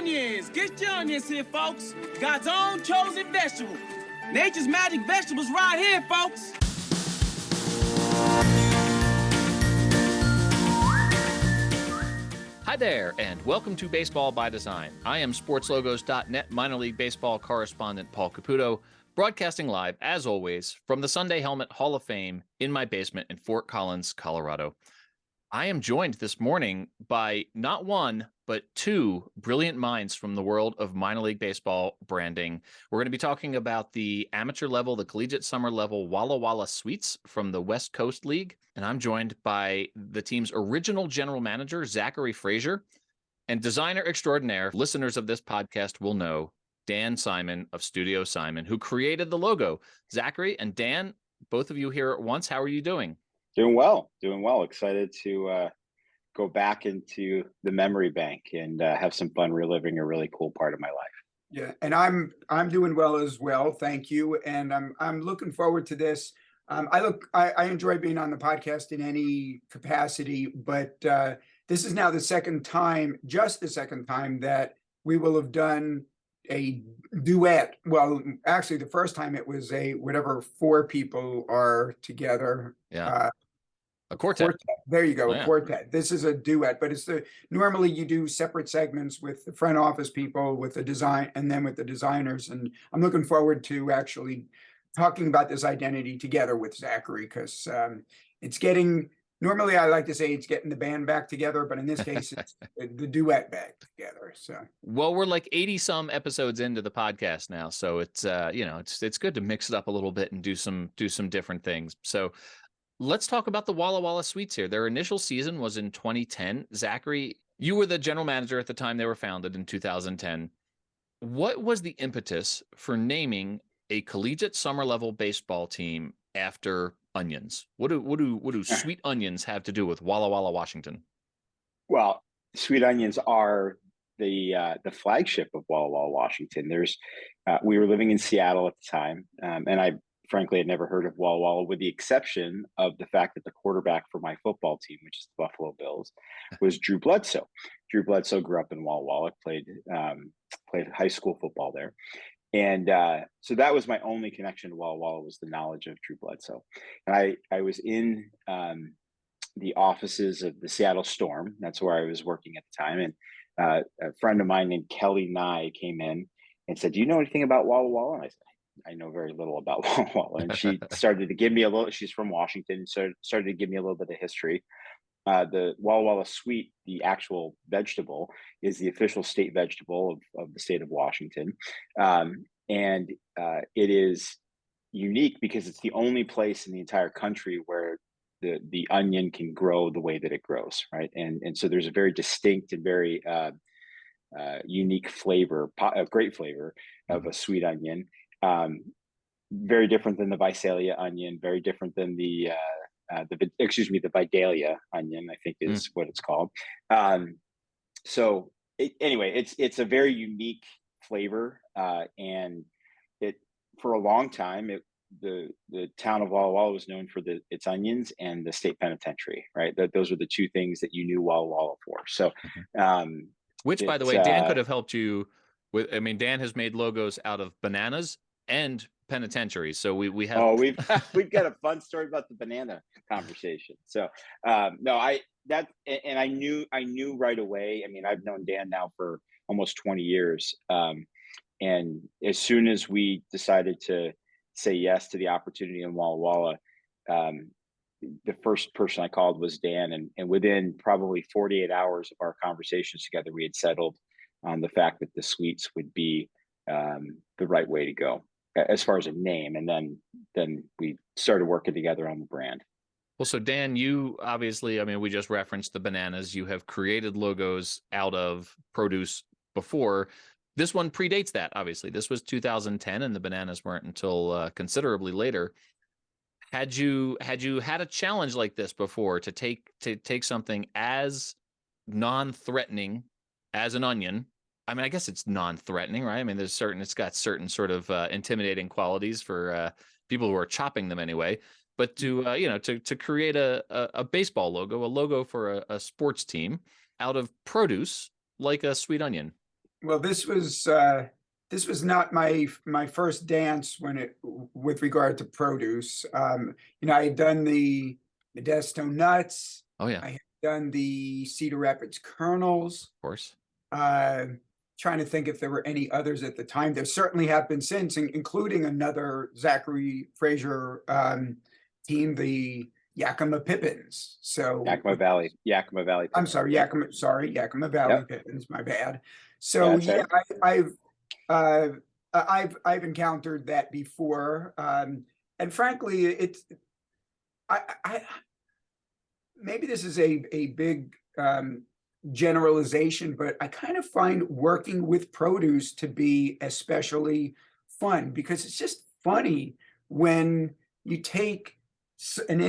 onions. Get your onions here, folks. God's own chosen vegetable. Nature's magic vegetables right here, folks. Hi there, and welcome to Baseball by Design. I am SportsLogos.net minor league baseball correspondent Paul Caputo, broadcasting live, as always, from the Sunday Helmet Hall of Fame in my basement in Fort Collins, Colorado. I am joined this morning by not one, but two brilliant minds from the world of minor league baseball branding. We're going to be talking about the amateur level, the collegiate summer level Walla Walla Sweets from the West Coast League. And I'm joined by the team's original general manager, Zachary Fraser, and designer extraordinaire. Listeners of this podcast will know Dan Simon of Studio Simon, who created the logo. Zachary and Dan, both of you here at once. How are you doing? Doing well. Excited to go back into the memory bank and have some fun reliving a really cool part of my life. Yeah, and I'm doing well as well. Thank you, and I'm looking forward to this. I enjoy being on the podcast in any capacity, but this is now the second time that we will have done a duet. Well, actually, the first time it was a whatever four people are together. Yeah. A quartet. There you go, Yeah. A quartet. This is a duet, but normally you do separate segments with the front office people, with the design, and then with the designers. And I'm looking forward to actually talking about this identity together with Zachary, because it's getting. Normally, I like to say it's getting the band back together, but in this case, it's the duet back together. So, well, we're like 80 some episodes into the podcast now, so it's it's good to mix it up a little bit and do some different things. So, let's talk about the Walla Walla Sweets here. Their initial season was in 2010. Zachary, you were the general manager at the time they were founded in 2010. What was the impetus for naming a collegiate summer level baseball team after onions? What do sweet onions have to do with Walla Walla, Washington? Well, sweet onions are the flagship of Walla Walla, Washington. We were living in Seattle at the time, and I frankly had never heard of Walla Walla, with the exception of the fact that the quarterback for my football team, which is the Buffalo Bills, was Drew Bledsoe. Drew Bledsoe grew up in Walla Walla, played high school football there. And so that was my only connection to Walla Walla, was the knowledge of Drew Bledsoe. And I was in the offices of the Seattle Storm. That's where I was working at the time. And a friend of mine named Kelly Nye came in and said, "Do you know anything about Walla Walla?" And I said, "I know very little about Walla Walla." And she started to give me she's from Washington, so started to give me a little bit of history. The Walla Walla Sweet, the actual vegetable, is the official state vegetable of the state of Washington. And it is unique because it's the only place in the entire country where the onion can grow the way that it grows, right? And so there's a very distinct and very unique flavor, a great flavor of a sweet onion. Very different than the Visalia onion, very different than the Vidalia onion, I think is what it's called. It's a very unique flavor, and it, for a long time, the town of Walla Walla was known for its onions and the state penitentiary, right? Those were the two things that you knew Walla Walla for. So, which, by the way, Dan could have helped you with. I mean, Dan has made logos out of bananas and penitentiary. So we have. Oh, we've got a fun story about the banana conversation. So I knew right away. I mean, I've known Dan now for almost 20 years. And as soon as we decided to say yes to the opportunity in Walla Walla, the first person I called was Dan. And within probably 48 hours of our conversations together, we had settled on the fact that the Sweets would be the right way to go as far as a name. And then we started working together on the brand. Well, so Dan, you obviously, I mean, we just referenced the bananas. You have created logos out of produce before. This one predates that, obviously. This was 2010, and the bananas weren't until considerably later. Had you had a challenge like this before to take something as non-threatening as an onion? I mean, I guess it's non-threatening, right? I mean, it's got certain sort of intimidating qualities for people who are chopping them anyway. But to create a baseball logo, a logo for a sports team out of produce like a sweet onion. Well, this was not my first dance with regard to produce. I had done the Modesto nuts. Oh yeah, I had done the Cedar Rapids kernels. of course. Uh, Trying to think if there were any others at the time. There certainly have been since, including another Zachary Fraser team, the Yakima Pippins. So Yakima Valley. I'm Pippin. sorry, Yakima Valley Yep. Pippins, my bad. Yeah, So that's yeah, right. uh, I've encountered that before. And frankly, I maybe this is a big generalization, but I kind of find working with produce to be especially fun because it's just funny when you take any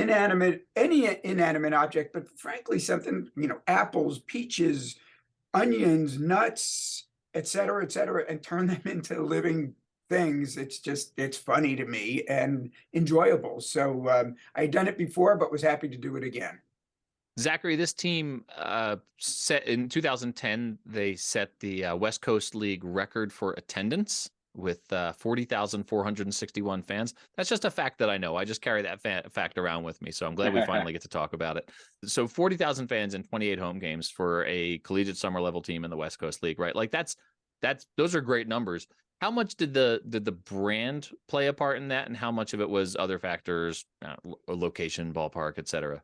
inanimate object, but frankly, something, apples, peaches, onions, nuts, et cetera, and turn them into living things. It's funny to me and enjoyable. So I'd done it before, but was happy to do it again. Zachary, this team set in 2010, they set the West Coast League record for attendance with 40,461 fans. That's just a fact that I know. I just carry that fact around with me. So I'm glad we finally get to talk about it. So 40,000 fans in 28 home games for a collegiate summer level team in the West Coast League, right? Like those are great numbers. How much did the brand play a part in that, and how much of it was other factors, location, ballpark, et cetera?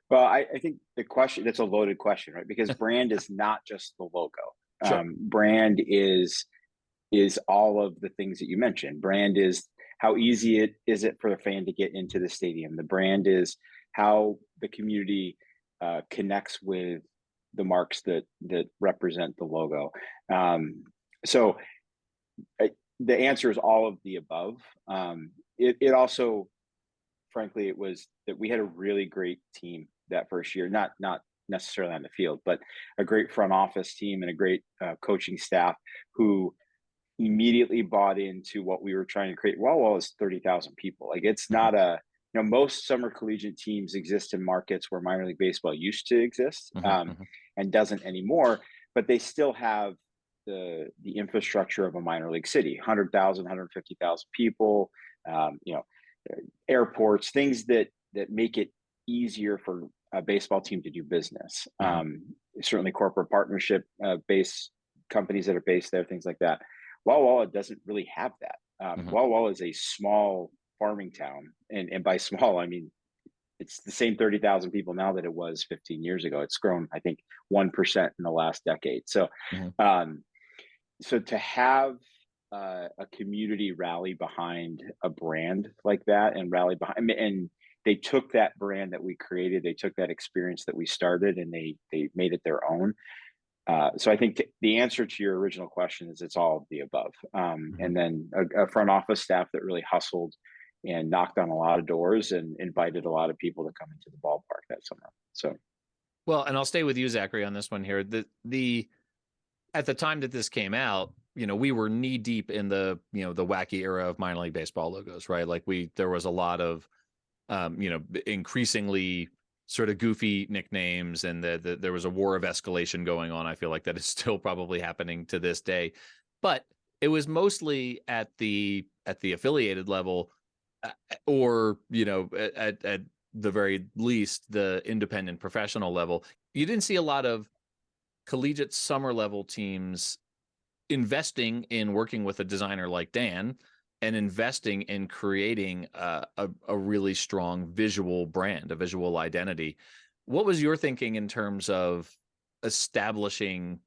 Well, I think that's a loaded question, right? Because brand is not just the logo. Sure. Brand is all of the things that you mentioned. Brand is how easy it is for the fan to get into the stadium. The brand is how the community connects with the marks that represent the logo. So the answer is all of the above. It also, frankly, it was that we had a really great team that first year, not necessarily on the field, but a great front office team and a great coaching staff who immediately bought into what we were trying to create. Walla Walla is 30,000 people. Like it's not most summer collegiate teams exist in markets where minor league baseball used to exist and doesn't anymore, but they still have the infrastructure of a minor league city, 100,000, 150,000 people, airports, things that make it easier for a baseball team to do business. Certainly corporate partnership based companies that are based there, things like that. Walla Walla doesn't really have that. Walla Walla is a small farming town. And by small, I mean, it's the same 30,000 people now that it was 15 years ago. It's grown, I think, 1% in the last decade. So, so to have a community rally behind a brand like that and rally behind, and they took that brand that we created, they took that experience that we started, and they made it their own. So I think the answer to your original question is it's all of the above. And then a front office staff that really hustled and knocked on a lot of doors and invited a lot of people to come into the ballpark that summer. So, well, and I'll stay with you, Zachary, on this one here. The at the time that this came out, we were knee deep in the the wacky era of minor league baseball logos, right? Like there was a lot of increasingly sort of goofy nicknames, and there was a war of escalation going on. I feel like that is still probably happening to this day, but it was mostly at the affiliated level, or at the very least the independent professional level. You didn't see a lot of collegiate summer level teams investing in working with a designer like Dan and investing in creating a really strong visual brand, a visual identity. What was your thinking in terms of establishing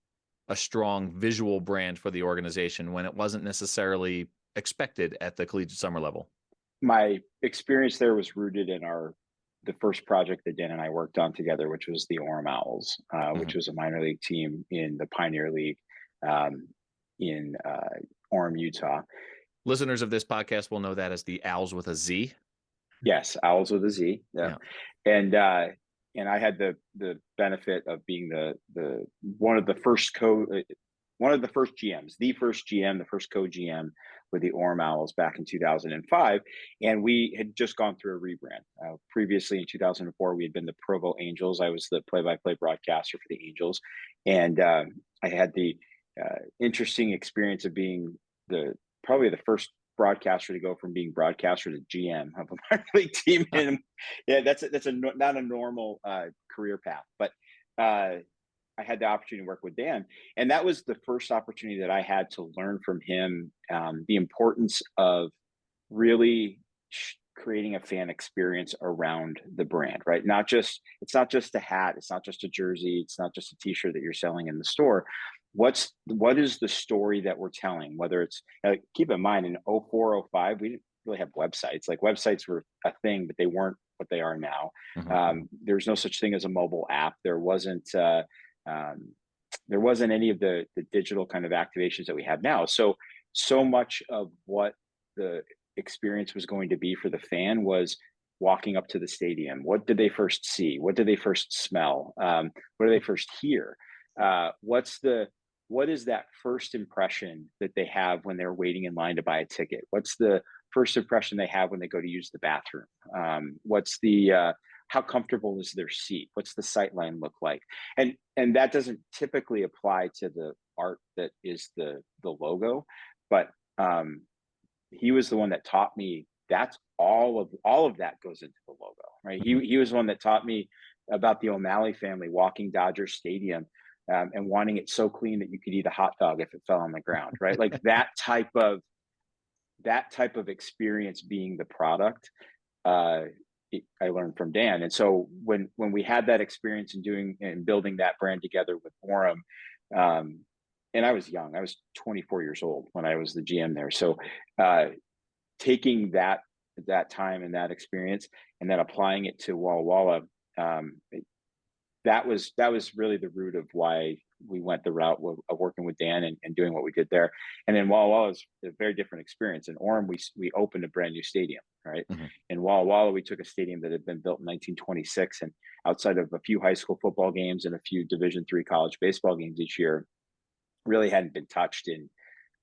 a strong visual brand for the organization when it wasn't necessarily expected at the collegiate summer level? My experience there was rooted in the first project that Dan and I worked on together, which was the Orem Owls, which was a minor league team in the Pioneer League in Orem, Utah. Listeners of this podcast will know that as the Owls with a Z. Yes, Owls with a Z. Yeah. And I had the benefit of being one of the first GMs, the first co-GM with the Orem Owls back in 2005. And we had just gone through a rebrand. Previously in 2004, we had been the Provo Angels. I was the play-by-play broadcaster for the Angels. And I had the interesting experience of being probably the first broadcaster to go from being broadcaster to GM of a minor league team. And yeah, that's not a normal career path, but I had the opportunity to work with Dan, and that was the first opportunity that I had to learn from him the importance of really creating a fan experience around the brand, right? It's not just a hat, it's not just a jersey, it's not just a t-shirt that you're selling in the store. What is the story that we're telling? Whether it's keep in mind in 04, 05, we didn't really have websites. Like, websites were a thing, but they weren't what they are now. There's no such thing as a mobile app. There wasn't any of the digital kind of activations that we have now. So much of what the experience was going to be for the fan was walking up to the stadium. What did they first see? What did they first smell? What do they first hear? What is that first impression that they have when they're waiting in line to buy a ticket? What's the first impression they have when they go to use the bathroom? How comfortable is their seat? What's the sightline look like? And that doesn't typically apply to the art that is the logo, but he was the one that taught me that's all of that goes into the logo, right? He was the one that taught me about the O'Malley family walking Dodger Stadium and wanting it so clean that you could eat a hot dog if it fell on the ground, right? Like that type of experience being the product. I learned from Dan. And so when we had that experience in doing and building that brand together with Brim, and I was young, I was 24 years old when I was the GM there. So taking that time and that experience and then applying it to Walla Walla, that was really the root of why we went the route of working with Dan and doing what we did there. And then Walla Walla is a very different experience. In Orem, we opened a brand new stadium, right? In Walla Walla, we took a stadium that had been built in 1926, and outside of a few high school football games and a few Division III college baseball games each year, really hadn't been touched in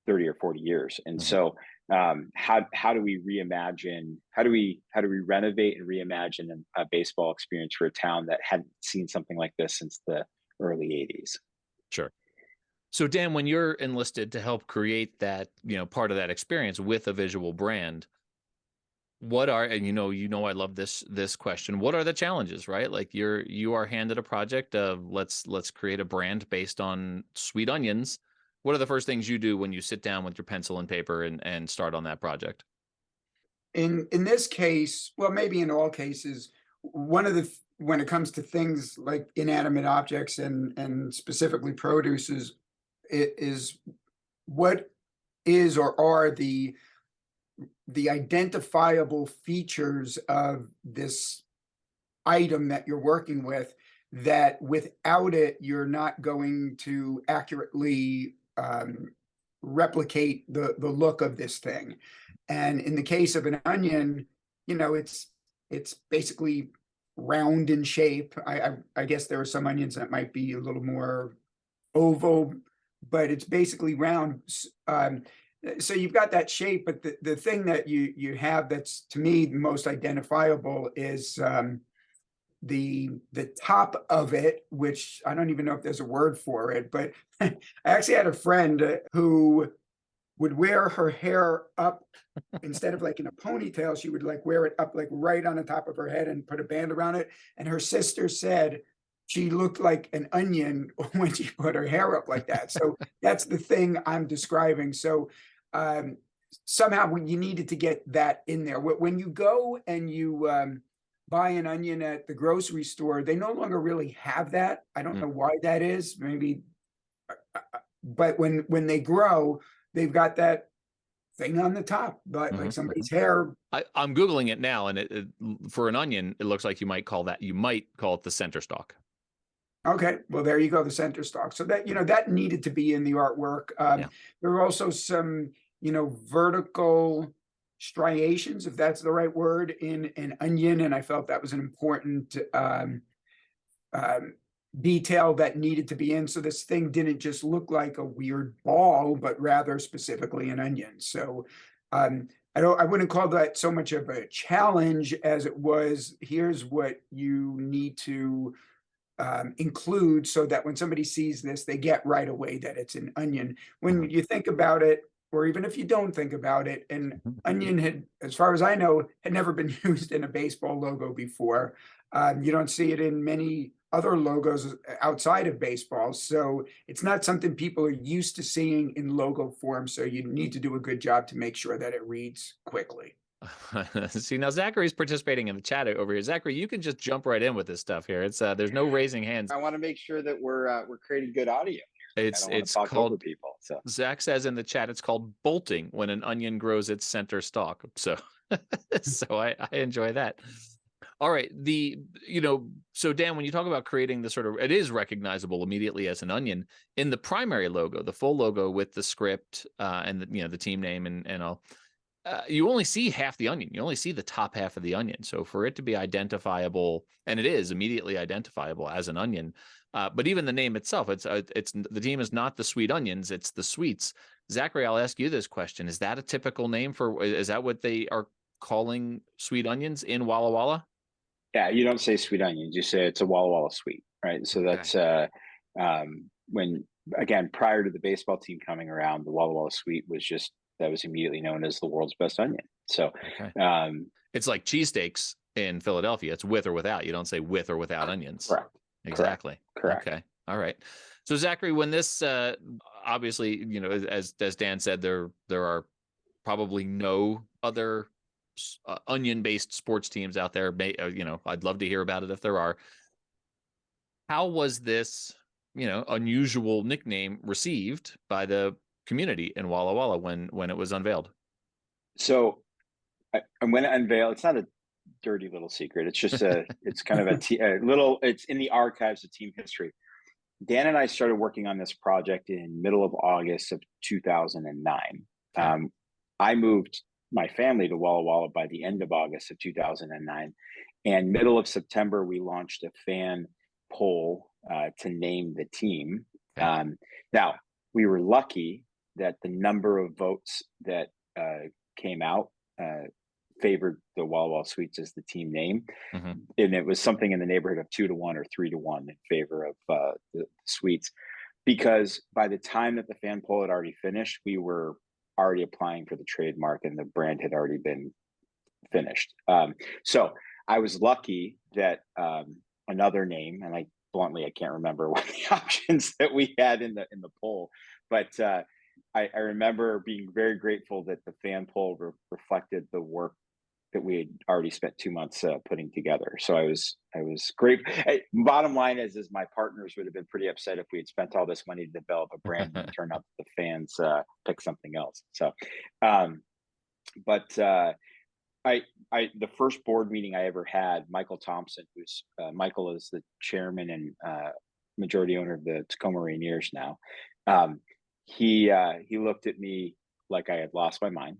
30 or 40 years. And so how do we reimagine, how do we renovate and reimagine a baseball experience for a town that hadn't seen something like this since the early 80s? Sure. So Dan, when you're enlisted to help create that, part of that experience with a visual brand, what are, and I love this question, what are the challenges, right? Like you are handed a project of let's create a brand based on sweet onions. What are the first things you do when you sit down with your pencil and paper and start on that project? In this case, well, maybe in all cases, when it comes to things like inanimate objects and specifically produces, it is what is or are the identifiable features of this item that you're working with, that without it, you're not going to accurately replicate the look of this thing. And in the case of an onion, it's basically round in shape. I guess there are some onions that might be a little more oval, but it's basically round. So you've got that shape, but the thing that you have that's, to me, most identifiable is the top of it, which I don't even know if there's a word for it, but I actually had a friend who would wear her hair up instead of like in a ponytail. She would like wear it up like right on the top of her head and put a band around it. And her sister said she looked like an onion when she put her hair up like that. So that's the thing I'm describing. So somehow you needed to get that in there. When you go and you buy an onion at the grocery store, they no longer really have that. I don't know why that is. Maybe, but when they grow, they've got that thing on the top, but like somebody's hair. I'm Googling it now, and it for an onion, it looks like you might call it the center stalk. Okay, well, there you go, the center stalk. So that, that needed to be in the artwork. There were also some, vertical striations, if that's the right word, in an onion, and I felt that was an important detail that needed to be in. So this thing didn't just look like a weird ball, but rather specifically an onion. So I wouldn't call that so much of a challenge as it was, here's what you need to include, so that when somebody sees this, they get right away that it's an onion. When Mhm. you think about it, or even if you don't think about it, an onion had, as far as I know, had never been used in a baseball logo before. You don't see it in many other logos outside of baseball. So it's not something people are used to seeing in logo form. So you need to do a good job to make sure that it reads quickly. See, now Zachary's participating in the chat over here. Zachary, you can just jump right in with this stuff here. It's there's no raising hands. I want to make sure that we're creating good audio here. I don't want to It's talk over called people. So Zach says in the chat it's called bolting when an onion grows its center stalk. So so I enjoy that. All right. So Dan, when you talk about creating the sort of, it is recognizable immediately as an onion in the primary logo, the full logo with the script and the team name and all. You only see half the onion. You only see the top half of the onion. So for it to be identifiable, and it is immediately identifiable as an onion, but even the name itself, it's the team is not the Sweet Onions, it's the Sweets. Zachary, I'll ask you this question: is that a typical name for? Is that what they are calling Sweet Onions in Walla Walla? yeah, you don't say sweet onions, you say it's a Walla Walla Sweet, right? So that's when, again, prior to the baseball team coming around, the Walla Walla Sweet was just, that was immediately known as the world's best onion. So it's like cheesesteaks in Philadelphia. It's with or without. You don't say with or without onions. correct. Exactly. Correct. Okay. All right. So Zachary, when this obviously, as Dan said, there are probably no other onion-based sports teams out there. I'd love to hear about it if there are. How was this, unusual nickname received by the community in Walla Walla when it was unveiled? So I'm going to unveil, it's not a dirty little secret. It's just it's kind of a little, it's in the archives of team history. Dan and I started working on this project in middle of August of 2009. Okay. I moved my family to Walla Walla by the end of August of 2009. And middle of September, we launched a fan poll to name the team. Okay. Now, we were lucky that the number of votes that came out favored the Walla Walla Sweets as the team name. Mm-hmm. And it was something in the neighborhood of 2-1 or 3-1 in favor of the Sweets. Because by the time that the fan poll had already finished, we were already applying for the trademark and the brand had already been finished. So I was lucky that another name, and I can't remember what the options that we had in the poll, but I remember being very grateful that the fan poll reflected the work that we had already spent 2 months putting together. So I was great. Bottom line is my partners would have been pretty upset if we had spent all this money to develop a brand and it turned out that the fans pick something else. So, the first board meeting I ever had, Michael Thompson, who's Michael is the chairman and majority owner of the Tacoma Rainiers now. He looked at me like I had lost my mind.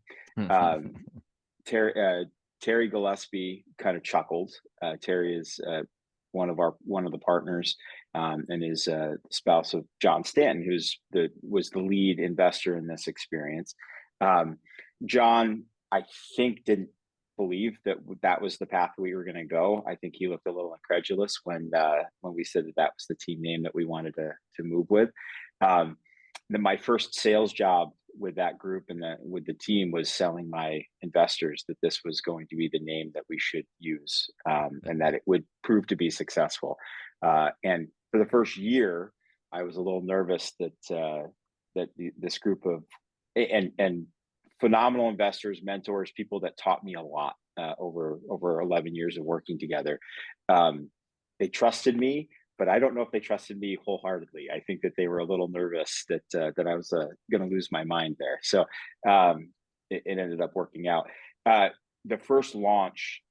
Terry Gillespie kind of chuckled. Terry is one of the partners and is spouse of John Stanton, was the lead investor in this experience. John, I think, didn't believe that was the path we were going to go. I think he looked a little incredulous when we said that was the team name that we wanted to move with. Then my first sales job with that group and with the team was selling my investors that this was going to be the name that we should use and that it would prove to be successful. And for the first year, I was a little nervous that this group of and phenomenal investors, mentors, people that taught me a lot over 11 years of working together. They trusted me, but I don't know if they trusted me wholeheartedly. I think that they were a little nervous that I was going to lose my mind there. So it ended up working out. The first launch,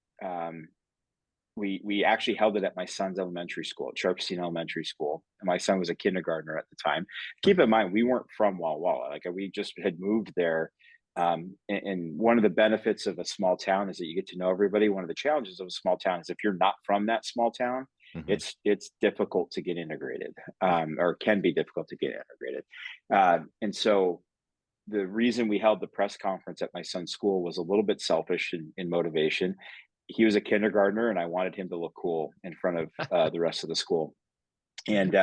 we actually held it at my son's elementary school, at Sharpstein Elementary School. And my son was a kindergartner at the time. Keep in mind, we weren't from Walla Walla. Like, we just had moved there. And one of the benefits of a small town is that you get to know everybody. One of the challenges of a small town is if you're not from that small town, mm-hmm. it's difficult to get integrated, or can be difficult to get integrated. And so the reason we held the press conference at my son's school was a little bit selfish in motivation. He was a kindergartner and I wanted him to look cool in front of the rest of the school. And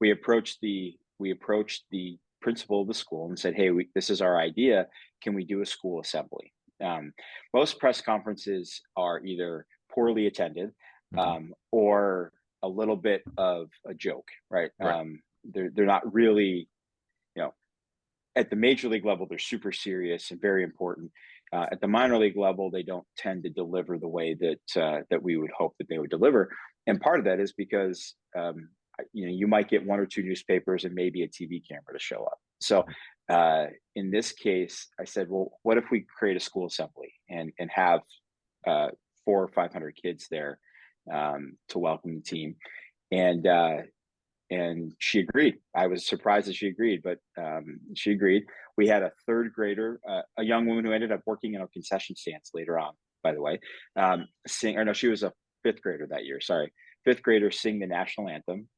we approached the principal of the school and said, "Hey, this is our idea. Can we do a school assembly?" Most press conferences are either poorly attended or a little bit of a joke, right? Right. They're not really, at the major league level, they're super serious and very important. At the minor league level, they don't tend to deliver the way that we would hope that they would deliver. And part of that is because you might get one or two newspapers and maybe a TV camera to show up. So in this case, I said, well, what if we create a school assembly and have 400 or 500 kids there to welcome the team? And she agreed. I was surprised that she agreed, but she agreed. We had a third grader, a young woman who ended up working in our concession stands later on, by the way, she was a fifth grader that year. Sorry. Fifth graders sing the national anthem.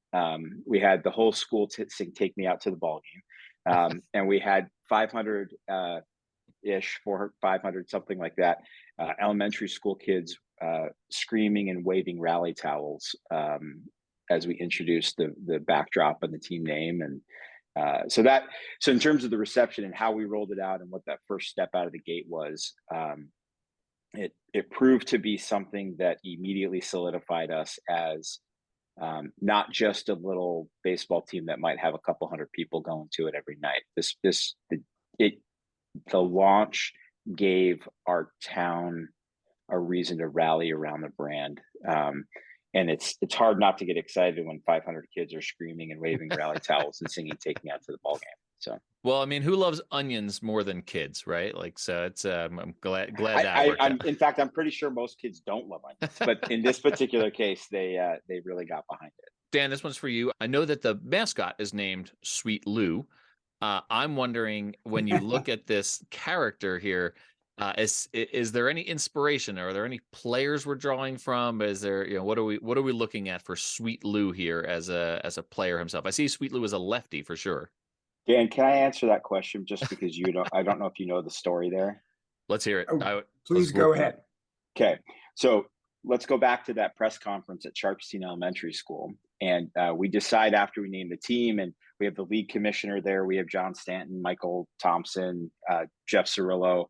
We had the whole school sing "Take Me Out to the Ball Game." And we had 500 ish, 400, 500, something like that, elementary school kids screaming and waving rally towels as we introduced the backdrop and the team name. And so in terms of the reception and how we rolled it out and what that first step out of the gate was, it proved to be something that immediately solidified us as not just a little baseball team that might have a couple hundred people going to it every night. The launch gave our town a reason to rally around the brand. And it's hard not to get excited when 500 kids are screaming and waving rally towels and singing "Take Me Out to the Ball Game." So, well, I mean, who loves onions more than kids, right? Like, so it's I'm glad that worked out. In fact, I'm pretty sure most kids don't love onions, but in this particular case, they really got behind it. Dan, this one's for you. I know that the mascot is named Sweet Lou. I'm wondering, when you look at this character here, is there any inspiration? Are there any players we're drawing from? Is there, what are we looking at for Sweet Lou here as a player himself? I see Sweet Lou as a lefty for sure. Dan, can I answer that question just because I don't know if you know the story there? Let's hear it. Please go ahead. Okay. So let's go back to that press conference at Sharpstein Elementary School. And we decide after we name the team, and we have the league commissioner there. We have John Stanton, Michael Thompson, Jeff Cirillo.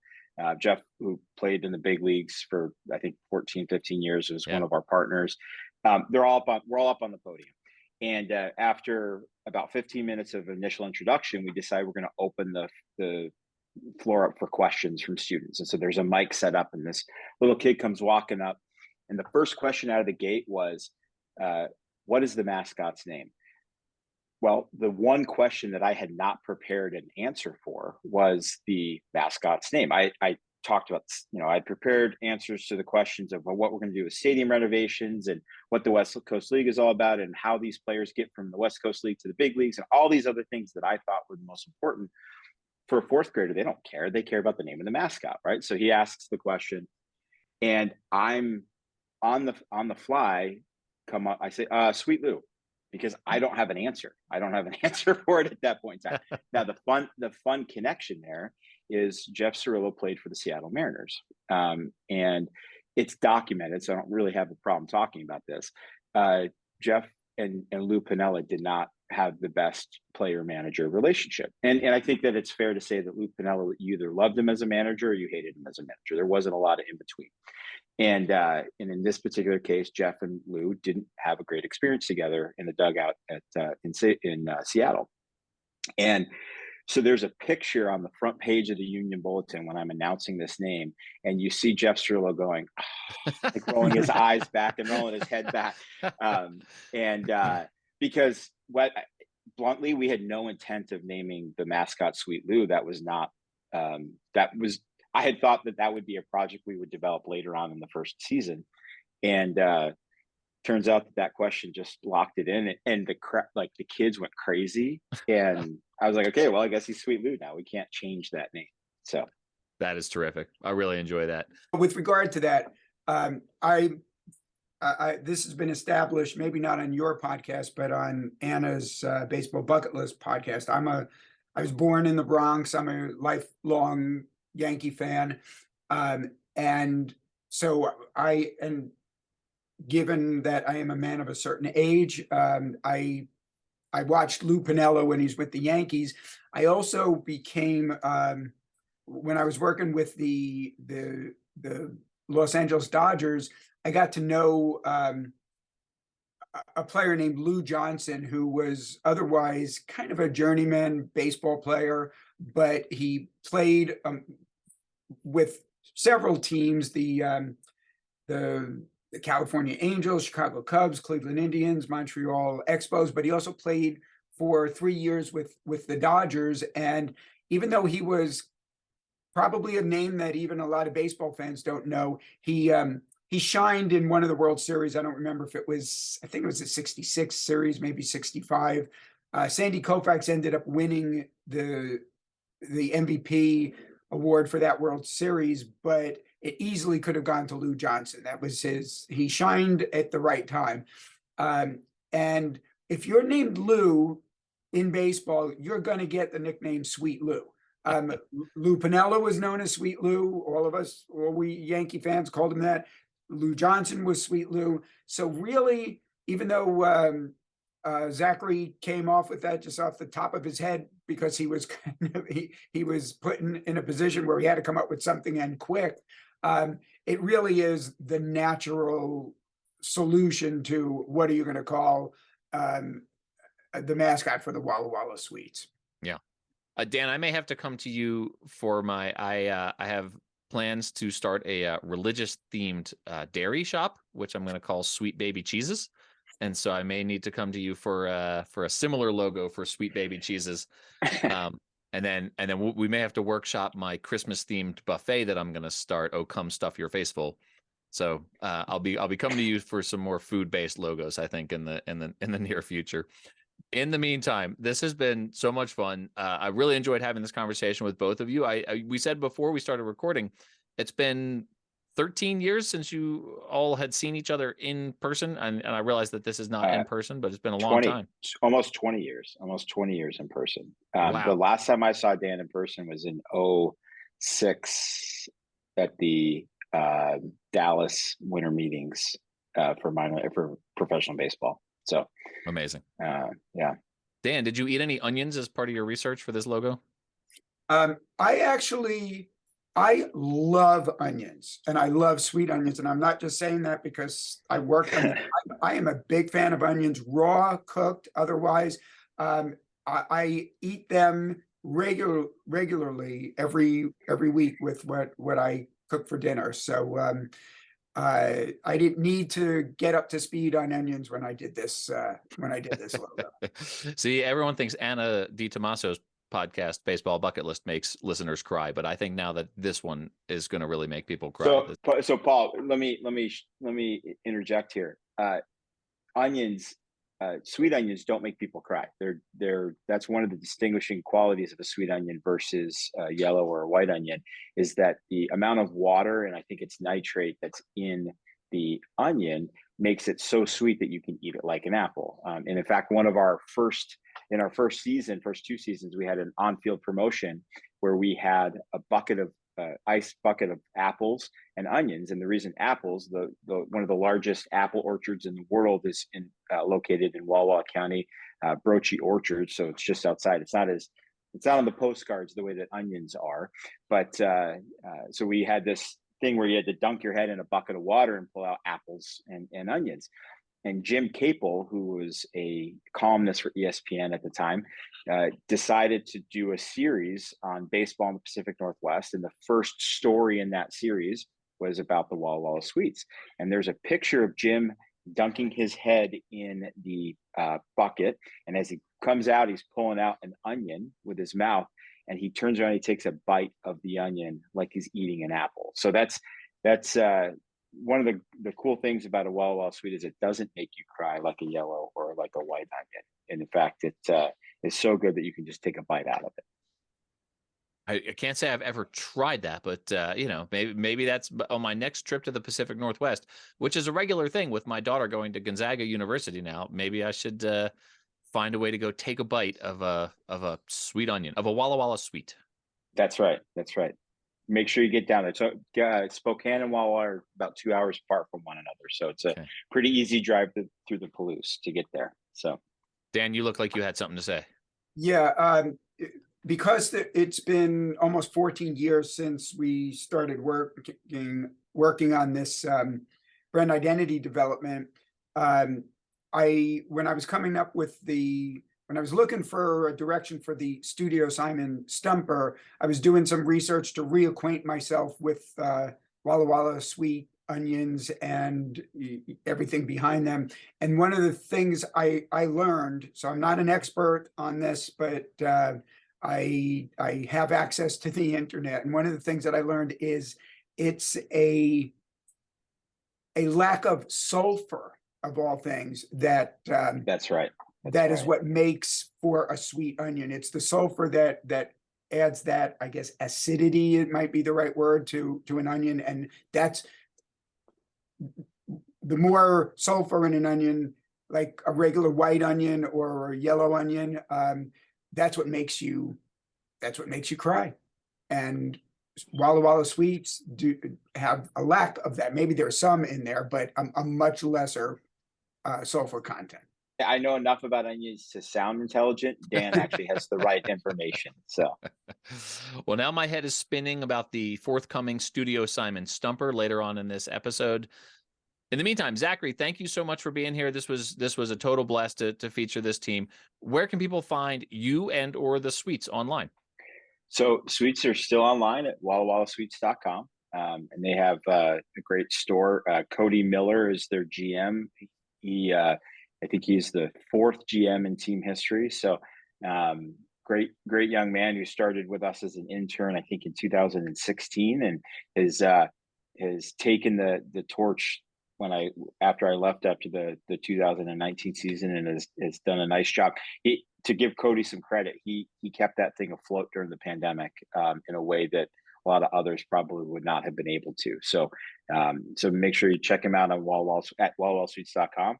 Jeff, who played in the big leagues for, I think, 14, 15 years, was one of our partners. We're all up on the podium. And after about 15 minutes of initial introduction, we decide we're going to open the floor up for questions from students. And so there's a mic set up, and this little kid comes walking up. And the first question out of the gate was, what is the mascot's name? Well, the one question that I had not prepared an answer for was the mascot's name. I talked about, I prepared answers to the questions of what we're going to do with stadium renovations and what the West Coast League is all about and how these players get from the West Coast League to the big leagues and all these other things that I thought were the most important. For a fourth grader, they don't care. They care about the name of the mascot, right? So he asks the question, and I'm on the fly, come up, I say, Sweet Lou, because I don't have an answer. I don't have an answer for it at that point in time. Now, the fun connection there is Jeff Cirillo played for the Seattle Mariners. And it's documented, so I don't really have a problem talking about this. Jeff and Lou Piniella did not have the best player-manager relationship. And I think that it's fair to say that Lou Piniella, you either loved him as a manager or you hated him as a manager. There wasn't a lot of in-between. And in this particular case, Jeff and Lou didn't have a great experience together in the dugout in Seattle. And so there's a picture on the front page of the Union Bulletin when I'm announcing this name, and you see Jeff Cirillo going, like rolling his eyes back and rolling his head back. Because bluntly, we had no intent of naming the mascot Sweet Lou. That was not, I had thought that would be a project we would develop later on in the first season. And turns out that question just locked it in, and the kids went crazy. And I was like, okay, well, I guess he's Sweet Lou now. We can't change that name. So that is terrific. I really enjoy that. With regard to that, this has been established, maybe not on your podcast, but on Anna's Baseball Bucket List podcast. I was born in the Bronx. I'm a lifelong Yankee fan. And so given that I am a man of a certain age, I I watched Lou Piniella when he's with the Yankees. I also became when I was working with the Los Angeles Dodgers, I got to know a player named Lou Johnson, who was otherwise kind of a journeyman baseball player, but he played with several teams, the California Angels, Chicago Cubs, Cleveland Indians, Montreal Expos, but he also played for 3 years with the Dodgers. And even though he was probably a name that even a lot of baseball fans don't know, he shined in one of the World Series. I don't remember if it was, I think it was the 66 series, maybe 65. Sandy Koufax ended up winning the MVP award for that World Series, but it easily could have gone to Lou Johnson. That was he shined at the right time. And if you're named Lou in baseball, you're going to get the nickname Sweet Lou. Lou Piniella was known as Sweet Lou. All of us, all we Yankee fans called him that. Lou Johnson was Sweet Lou. So really, even though Zachary came off with that just off the top of his head, because he was he was put in a position where he had to come up with something and quick. It really is the natural solution to what are you going to call the mascot for the Walla Walla Sweets. Yeah. Dan, I may have to come to you for I have plans to start a religious themed dairy shop, which I'm going to call Sweet Baby Cheeses. And so I may need to come to you for a similar logo for Sweet Baby Cheeses. And then we may have to workshop my Christmas themed buffet that I'm going to start. Oh, come stuff your face full. So I'll be coming to you for some more food based logos, I think, in the near future. In the meantime, this has been so much fun. I really enjoyed having this conversation with both of you. We said before we started recording, it's been 13 years since you all had seen each other in person. And I realize that this is not in person, but it's been a long time. Almost 20 years in person. Wow. The last time I saw Dan in person was in 2006 at the Dallas winter meetings for professional baseball. So amazing. Yeah. Dan, did you eat any onions as part of your research for this logo? I love onions, and I love sweet onions. And I'm not just saying that because I work on I am a big fan of onions, raw, cooked, otherwise. I eat them regularly every week with what I cook for dinner. So I didn't need to get up to speed on onions when I did this logo. See, everyone thinks Anna DiTomaso's podcast Baseball Bucket List makes listeners cry, but I think now that this one is going to really make people cry. So Paul, let me interject here. Onions, sweet onions don't make people cry. That's one of the distinguishing qualities of a sweet onion versus a yellow or a white onion, is that the amount of water, and I think it's nitrate, that's in the onion makes it so sweet that you can eat it like an apple. And in fact, in our first 2 seasons, we had an on-field promotion where we had a ice bucket of apples and onions. And the reason apples, one of the largest apple orchards in the world is located in Walla Walla County, Brochi Orchard. So it's just outside. It's not on the postcards the way that onions are, but so we had this thing where you had to dunk your head in a bucket of water and pull out apples and onions. And Jim Capel, who was a columnist for ESPN at the time, decided to do a series on baseball in the Pacific Northwest. And the first story in that series was about the Walla Walla Sweets. And there's a picture of Jim dunking his head in the bucket. And as he comes out, he's pulling out an onion with his mouth. And he turns around, he takes a bite of the onion like he's eating an apple. So that's one of the cool things about a Walla Walla Sweet is it doesn't make you cry like a yellow or like a white onion. And in fact, it is so good that you can just take a bite out of it. I can't say I've ever tried that, but maybe that's on my next trip to the Pacific Northwest, which is a regular thing with my daughter going to Gonzaga University now. Maybe I should find a way to go take a bite of a sweet onion, of a Walla Walla Sweet. That's right. Make sure you get down there. So Spokane and Walla Walla are about 2 hours apart from one another. So it's a pretty easy drive through the Palouse to get there. So Dan, you look like you had something to say. Yeah, because it's been almost 14 years since we started working on this brand identity development. When I was coming up with when I was looking for a direction for the Studio Simon Stumper, I was doing some research to reacquaint myself with Walla Walla Sweet onions and everything behind them. And one of the things I learned, so I'm not an expert on this, but I have access to the internet. And one of the things that I learned is it's a lack of sulfur of all things that That's right. That is what makes for a sweet onion. It's the sulfur that adds that, I guess, acidity, it might be the right word, to an onion. And that's the more sulfur in an onion, like a regular white onion or a yellow onion, that's what makes you cry. And Walla Walla Sweets do have a lack of that. Maybe there's some in there, but a much lesser sulfur content. I know enough about onions to sound intelligent. Dan actually has the right information. So, well, now my head is spinning about the forthcoming Studio Simon Stumper later on in this episode. In the meantime, Zachary, thank you so much for being here. This was a total blast to feature this team. Where can people find you and or the sweets online? So sweets are still online at wallalawasweets.com. And they have a great store. Cody Miller is their GM. I think he's the 4th GM in team history. So great young man who started with us as an intern, I think in 2016, and has taken the torch after I left after the 2019 season, and has done a nice job. To give Cody some credit, he kept that thing afloat during the pandemic in a way that a lot of others probably would not have been able to. So make sure you check him out on wallalawasweets.com.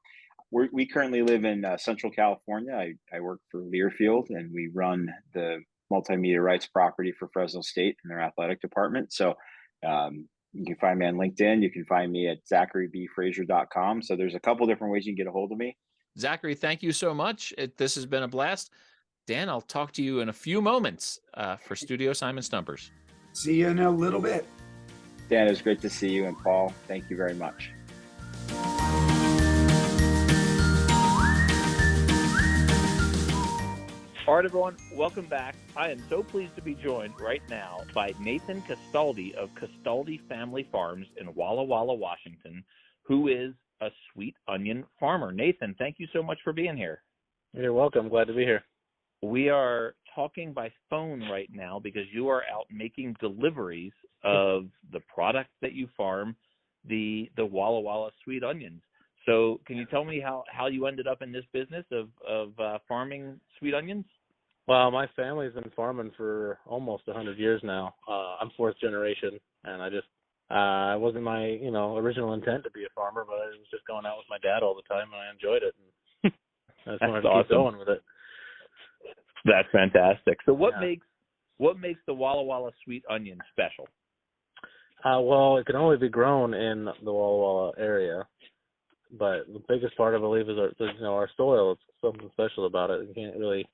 We currently live in Central California. I work for Learfield, and we run the multimedia rights property for Fresno State and their athletic department. So you can find me on LinkedIn. You can find me at zacharybfraser.com. So there's a couple different ways you can get a hold of me. Zachary, thank you so much. This has been a blast. Dan, I'll talk to you in a few moments for Studio Simon Stumpers. See you in a little bit. Dan, it was great to see you. And Paul, thank you very much. All right, everyone, welcome back. I am so pleased to be joined right now by Nathan Castoldi of Castoldi Family Farms in Walla Walla, Washington, who is a sweet onion farmer. Nathan, thank you so much for being here. You're welcome. Glad to be here. We are talking by phone right now because you are out making deliveries of the product that you farm, the Walla Walla sweet onions. So can you tell me how you ended up in this business of farming sweet onions? Well, my family's been farming for almost 100 years now. I'm 4th generation, and it wasn't my original intent to be a farmer, but I was just going out with my dad all the time, and I enjoyed it. And I just wanted to keep going with it. That's fantastic. So what makes the Walla Walla sweet onion special? Well, it can only be grown in the Walla Walla area. But the biggest part, I believe, is our soil. It's something special about it. You can't really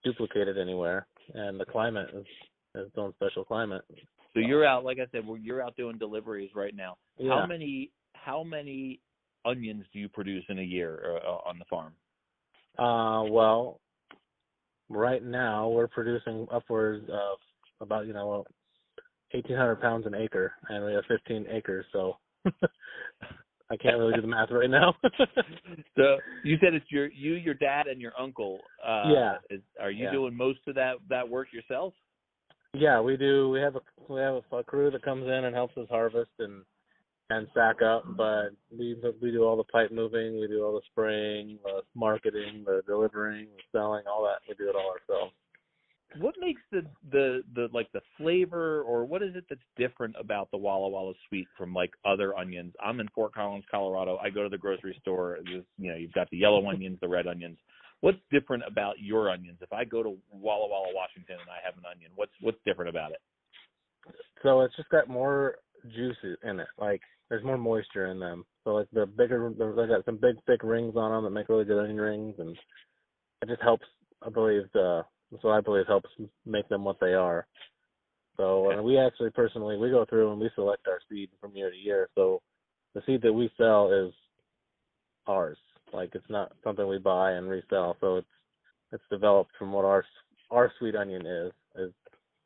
duplicate it anywhere, and the climate is its own special climate. So you're out, like I said, you're out doing deliveries right now. Yeah. How many onions do you produce in a year on the farm? Well, right now we're producing upwards of about 1,800 pounds an acre, and we have 15 acres, so. I can't really do the math right now. So you said it's your dad, and your uncle. Yeah. Are you doing most of that work yourself? Yeah, we do. We have a crew that comes in and helps us harvest and sack up, but we do all the pipe moving, we do all the spraying, the marketing, the delivering, the selling, all that. We do it all ourselves. What makes the flavor, or what is it that's different about the Walla Walla Sweet from like other onions? I'm in Fort Collins, Colorado. I go to the grocery store. You've got the yellow onions, the red onions. What's different about your onions? If I go to Walla Walla, Washington, and I have an onion, what's different about it? So it's just got more juice in it. Like there's more moisture in them. So like they got some big thick rings on them that make really good onion rings, and it just helps. I believe that's what I believe helps make them what they are. So and we actually personally we go through and we select our seed from year to year. So the seed that we sell is ours. Like it's not something we buy and resell. So it's developed from what our sweet onion is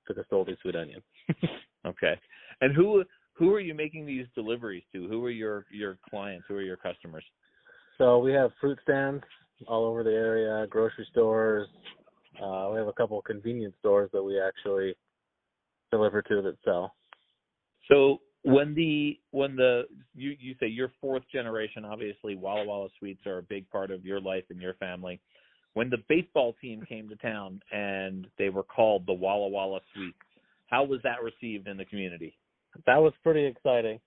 the Castoldi sweet onion. Okay. And who are you making these deliveries to? Who are your clients? Who are your customers? So we have fruit stands all over the area, grocery stores. We have a couple of convenience stores that we actually deliver to that sell. So when you say you're fourth generation, obviously Walla Walla Sweets are a big part of your life and your family. When the baseball team came to town and they were called the Walla Walla Sweets, how was that received in the community? That was pretty exciting.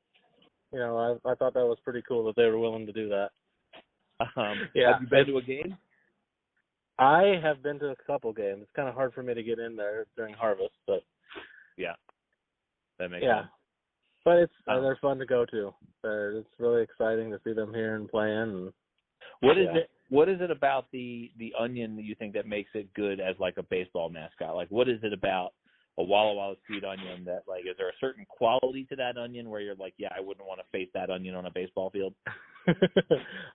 You know, I thought that was pretty cool that they were willing to do that. Yeah. Have you been to a game? I have been to a couple games. It's kind of hard for me to get in there during harvest, but yeah, that makes sense. But they're fun to go to. It's really exciting to see them here and playing. And what is it about the onion that you think that makes it good as like a baseball mascot? Like, what is it about a Walla Walla sweet onion that, like, is there a certain quality to that onion where you're like, yeah, I wouldn't want to face that onion on a baseball field?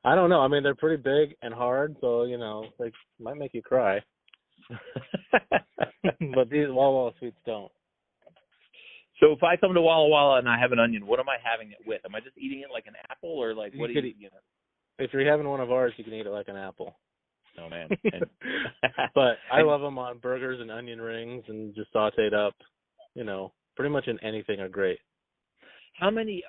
I don't know. I mean, they're pretty big and hard, so, you know, they might make you cry. But these Walla Walla Sweets don't. So if I come to Walla Walla and I have an onion, what am I having it with? Am I just eating it like an apple, or like what do you know? If you're having one of ours, you can eat it like an apple. Oh, man. But I love them on burgers and onion rings and just sauteed up. You know, pretty much in anything are great. How many,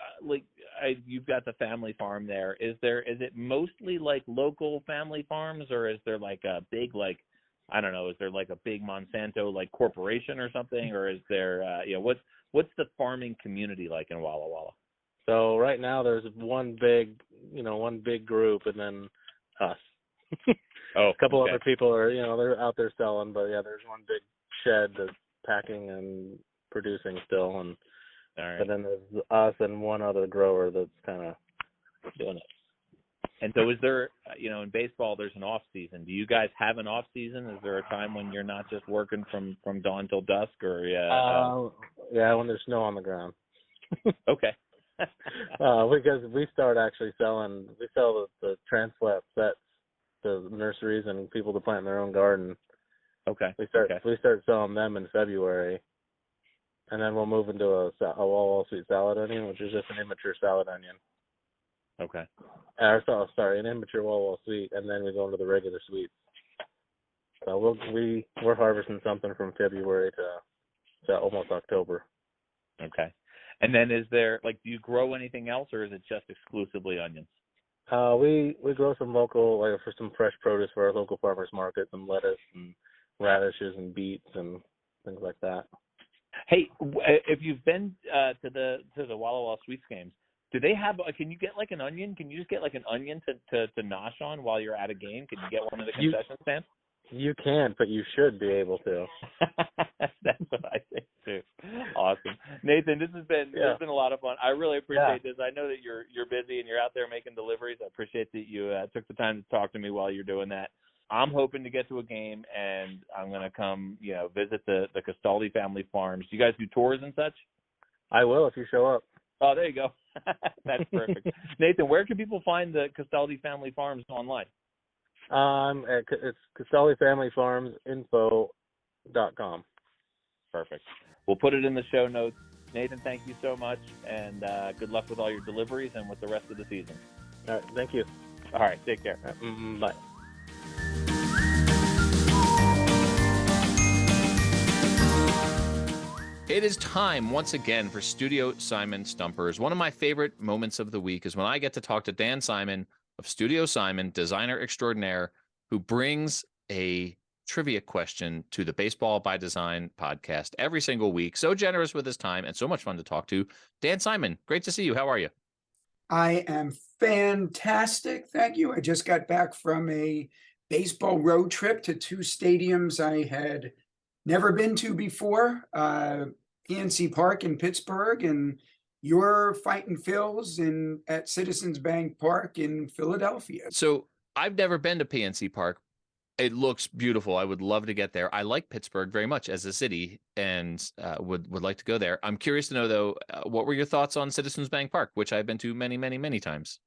you've got the family farm there. Is it mostly like local family farms, or is there like a big, like, I don't know, is there like a big Monsanto like corporation or something, or is there, what's the farming community like in Walla Walla? So right now there's one big group, and then us. A couple other people are, they're out there selling, but yeah, there's one big shed that's packing and producing still, and and then there's us and one other grower that's kind of doing it. And so is there, in baseball, there's an off season. Do you guys have an off season? Is there a time when you're not just working from dawn till dusk, or when there's snow on the ground. Okay. Because we start actually selling. We sell the transplant sets to nurseries and people to plant in their own garden. Okay. We start selling them in February, and then we'll move into a Walla Walla Sweet salad onion, which is just an immature salad onion. Okay. An immature Walla Walla Sweet, and then we go into the regular sweets. So we're harvesting something from February to almost October. Okay. And then is there, do you grow anything else, or is it just exclusively onions? We grow some local, for some fresh produce for our local farmers market, some lettuce and radishes and beets and things like that. Hey, if you've been to the Walla Walla Sweets games, do they have? Can you get like an onion? Can you just get like an onion to nosh on while you're at a game? Can you get one of the concession stands? You can, but you should be able to. That's what I think too. Awesome, Nathan. This has been a lot of fun. I really appreciate this. I know that you're busy and you're out there making deliveries. I appreciate that you took the time to talk to me while you're doing that. I'm hoping to get to a game, and I'm going to come, visit the Castoldi Family Farms. Do you guys do tours and such? I will if you show up. Oh, there you go. That's perfect. Nathan, where can people find the Castoldi Family Farms online? It's CastoldiFamilyFarmsInfo.com. Perfect. We'll put it in the show notes. Nathan, thank you so much, and good luck with all your deliveries and with the rest of the season. All right, thank you. All right, take care. Bye. It is time once again for Studio Simon Stumpers. One of my favorite moments of the week is when I get to talk to Dan Simon of Studio Simon, designer extraordinaire, who brings a trivia question to the Baseball by Design podcast every single week. So generous with his time and so much fun to talk to. Dan Simon, great to see you. How are you? I am fantastic. Thank you. I just got back from a baseball road trip to two stadiums I had never been to before, PNC Park in Pittsburgh and your Fightin' Phil's at Citizens Bank Park in Philadelphia. So I've never been to PNC Park, It looks beautiful. I would love to get there. I like Pittsburgh very much as a city, and would like to go there. I'm curious to know though, what were your thoughts on Citizens Bank Park, which I've been to many, many, many times.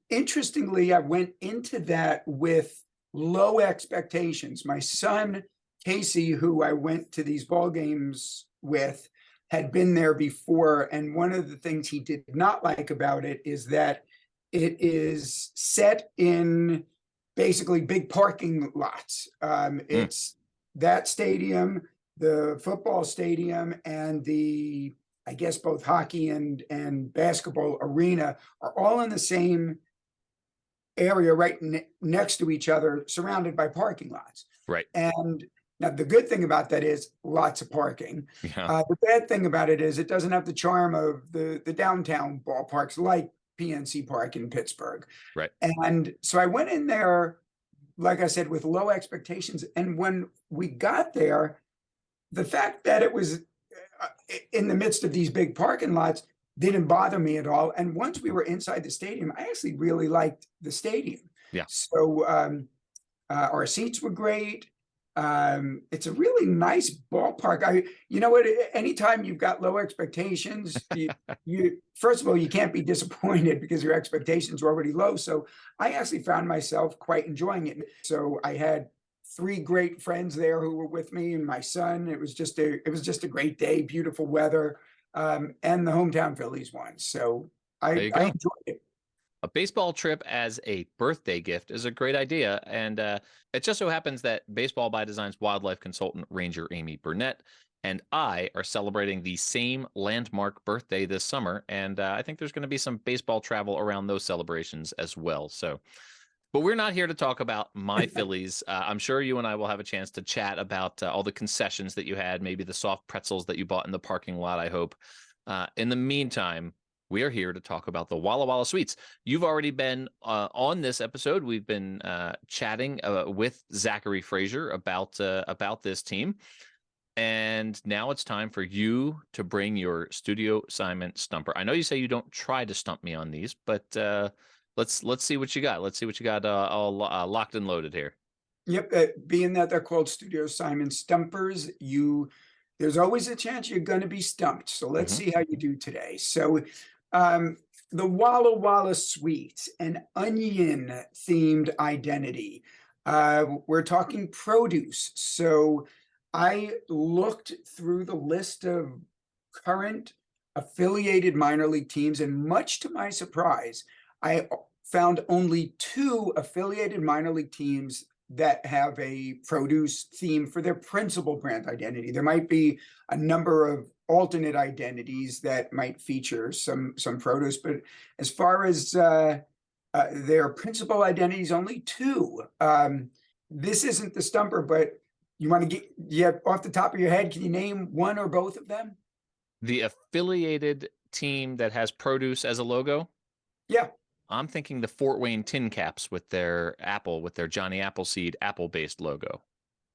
Interestingly, I went into that with low expectations. My son, Casey, who I went to these ball games with, had been there before. And one of the things he did not like about it is that it is set in basically big parking lots. It's that stadium, the football stadium, and the, I guess, both hockey and basketball arena are all in the same area, right next to each other, surrounded by parking lots. Right. And now the good thing about that is lots of parking. Yeah. The bad thing about it is it doesn't have the charm of the downtown ballparks like PNC Park in Pittsburgh. Right. And so I went in there, like I said, with low expectations. And when we got there, the fact that it was in the midst of these big parking lots didn't bother me at all. And once we were inside the stadium, I actually really liked the stadium. Yeah. So our seats were great. It's a really nice ballpark. You know what? Anytime you've got low expectations, you first of all, you can't be disappointed because your expectations are already low. So I actually found myself quite enjoying it. So I had 3 great friends there who were with me, and my son. It was just a great day, beautiful weather, and the hometown Phillies won. So I enjoyed it. A baseball trip as a birthday gift is a great idea. And it just so happens that Baseball by Design's wildlife consultant, Ranger Amy Burnett, and I are celebrating the same landmark birthday this summer. And I think there's going to be some baseball travel around those celebrations as well. So, but we're not here to talk about my Phillies. I'm sure you and I will have a chance to chat about all the concessions that you had, maybe the soft pretzels that you bought in the parking lot, I hope. In the meantime, we are here to talk about the Walla Walla Sweets. You've already been on this episode. We've been chatting with Zachary Fraser about this team. And now it's time for you to bring your Studio Simon Stumper. I know you say you don't try to stump me on these, but let's see what you got. Let's see what you got all locked and loaded here. Yep. Being that they're called Studio Simon Stumpers, there's always a chance you're going to be stumped. So let's see how you do today. So the Walla Walla Sweets, an onion-themed identity. We're talking produce. So I looked through the list of current affiliated minor league teams, and much to my surprise, I found only 2 affiliated minor league teams that have a produce theme for their principal brand identity. There might be a number of alternate identities that might feature some produce, but as far as their principal identities, only 2. This isn't the stumper, but you want to get off the top of your head, can you name one or both of them? The affiliated team that has produce as a logo? Yeah. I'm thinking the Fort Wayne Tin Caps with their Johnny Appleseed apple-based logo.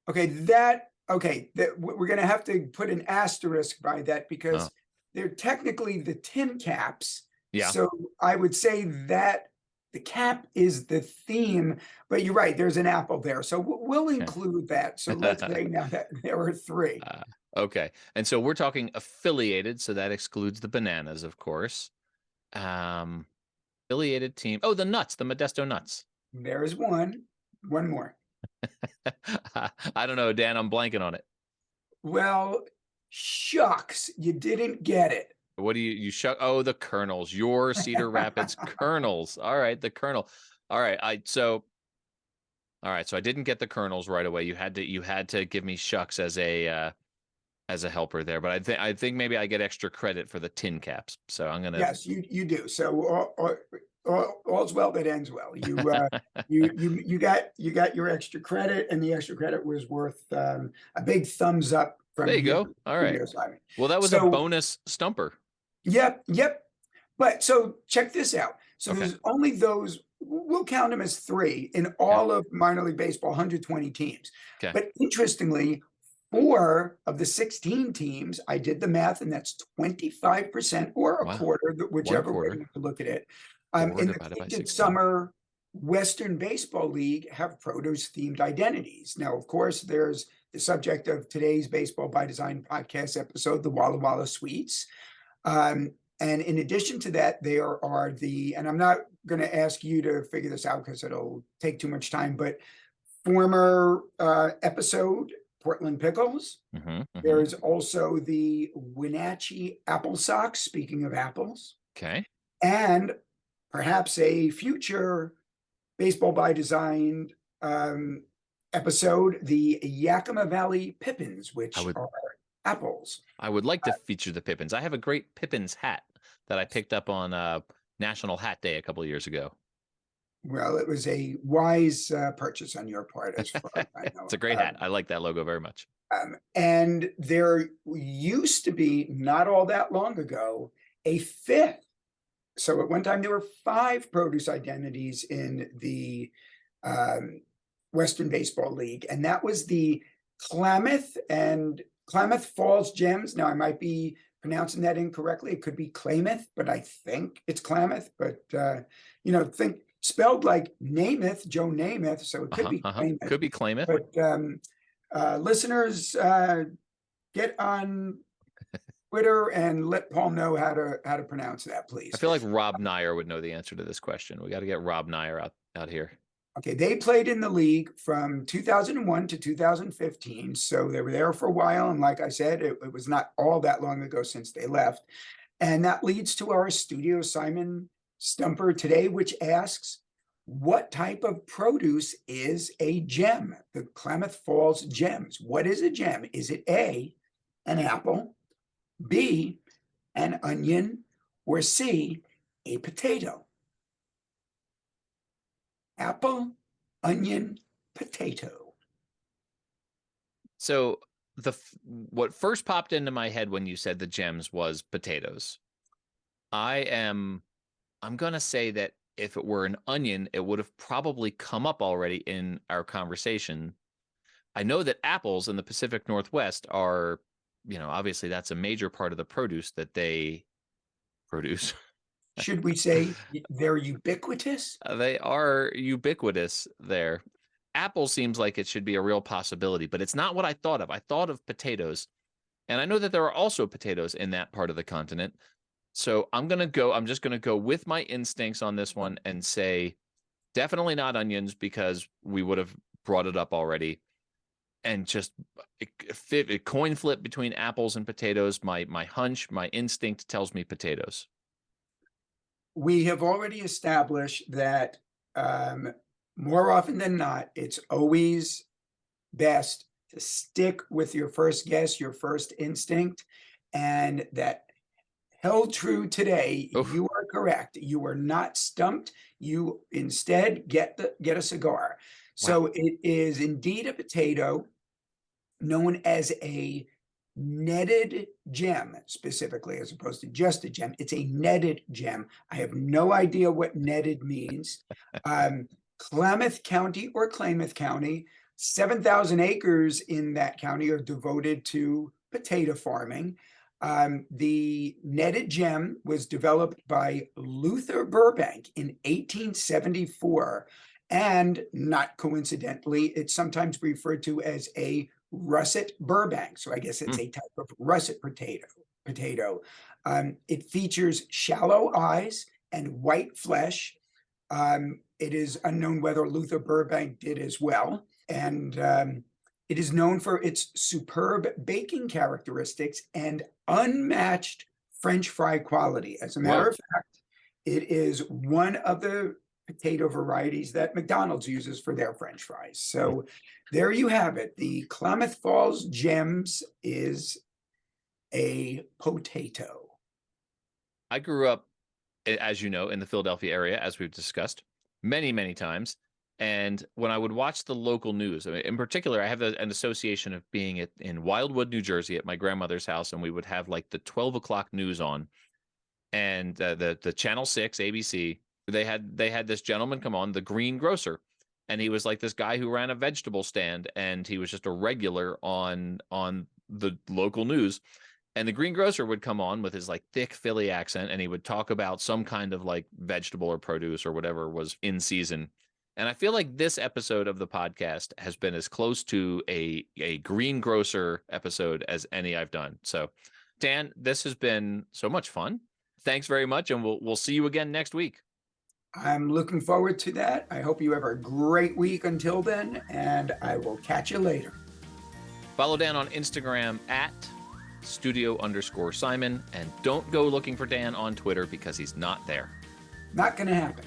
Okay, we're going to have to put an asterisk by that because they're technically the Tin Caps. Yeah. So I would say that the cap is the theme, but you're right, there's an apple there. So we'll include that. So let's say now that there are 3. Okay. And so we're talking affiliated, so that excludes the bananas, of course. Affiliated team. Oh, the nuts, the Modesto nuts. There's one more. I don't know, Dan, I'm blanking on it. Well, shucks, you didn't get it. What do you shuck? Oh, the Colonels, your Cedar Rapids Colonels. All right, the Colonel. All right, so I didn't get the Colonels right away. You had to give me shucks as a helper there, but I think maybe I get extra credit for the Tin Caps. So I'm gonna. Yes, you do. So all's well that ends well. You got your extra credit, and the extra credit was worth a big thumbs up from there you go. All right. Well, that was a bonus stumper. Yep. But so check this out. So there's only those. We'll count them as 3 in all of minor league baseball, 120 teams. Okay. But interestingly, 4 of the 16 teams, I did the math, and that's 25% or a quarter, whichever way you look at it. In the collegiate summer Western Baseball League have produce-themed identities. Now, of course, there's the subject of today's Baseball by Design podcast episode, the Walla Walla Sweets. And in addition to that, there are and I'm not going to ask you to figure this out because it'll take too much time, but former episode, Portland Pickles. There's also the Wenatchee Apple Socks, speaking of apples. Okay. And perhaps a future Baseball by Design episode, the Yakima Valley Pippins, which are apples. I would like to feature the Pippins. I have a great Pippins hat that I picked up on National Hat Day a couple of years ago. Well, it was a wise purchase on your part, as far as I know. It's a great hat. I like that logo very much. And there used to be, not all that long ago, a fifth. So at one time, there were 5 produce identities in the Western Baseball League, and that was the Klamath and Klamath Falls Gems. Now, I might be pronouncing that incorrectly. It could be Klamath, but I think it's Klamath. But, think spelled like Namath, Joe Namath, so it could be Klamath. Could be Klamath. But listeners, get on Twitter and let Paul know how to pronounce that, please. I feel like Rob Nyer would know the answer to this question. We got to get Rob Nyer out here. Okay, they played in the league from 2001 to 2015, so they were there for a while. And like I said, it was not all that long ago since they left. And that leads to our Studio Simon Stumper today, which asks, what type of produce is a gem? The Klamath Falls Gems. What is a gem? Is it A, an apple, B, an onion, or C, a potato? Apple, onion, potato. So what first popped into my head when you said the gems was potatoes. I'm going to say that if it were an onion, it would have probably come up already in our conversation. I know that apples in the Pacific Northwest are, obviously that's a major part of the produce that they produce. Should we say they're ubiquitous? They are ubiquitous there. Apple seems like it should be a real possibility, but it's not what I thought of. I thought of potatoes. And I know that there are also potatoes in that part of the continent. So I'm just going to go with my instincts on this one and say definitely not onions, because we would have brought it up already. And just a coin flip between apples and potatoes. My hunch, my instinct tells me potatoes. We have already established that more often than not, it's always best to stick with your first guess, your first instinct, and that held true today. Oof. You are correct. You are not stumped. You instead get a cigar. So it is indeed a potato, known as a netted gem, specifically, as opposed to just a gem. It's a netted gem. I have no idea what netted means. Klamath County or Klamath County, 7,000 acres in that county are devoted to potato farming. The netted gem was developed by Luther Burbank in 1874, and not coincidentally, it's sometimes referred to as a russet Burbank. So I guess it's a type of russet potato. It features shallow eyes and white flesh. It is unknown whether Luther Burbank did as well. And it is known for its superb baking characteristics and unmatched French fry quality. As a matter of fact, it is one of the potato varieties that McDonald's uses for their French fries. So there you have it. The Klamath Falls Gems is a potato. I grew up, as you know, in the Philadelphia area, as we've discussed many, many times. And when I would watch the local news, in particular, I have an association of being in Wildwood, New Jersey, at my grandmother's house, and we would have like the 12 o'clock news on, and the Channel 6 ABC. They had this gentleman come on, the green grocer, and he was like this guy who ran a vegetable stand, and he was just a regular on the local news. And the greengrocer would come on with his like thick Philly accent, and he would talk about some kind of like vegetable or produce or whatever was in season. And I feel like this episode of the podcast has been as close to a greengrocer episode as any I've done. So, Dan, this has been so much fun. Thanks very much, and we'll see you again next week. I'm looking forward to that. I hope you have a great week until then, and I will catch you later. Follow Dan on Instagram at Studio_Simon, and don't go looking for Dan on Twitter because he's not there. Not going to happen.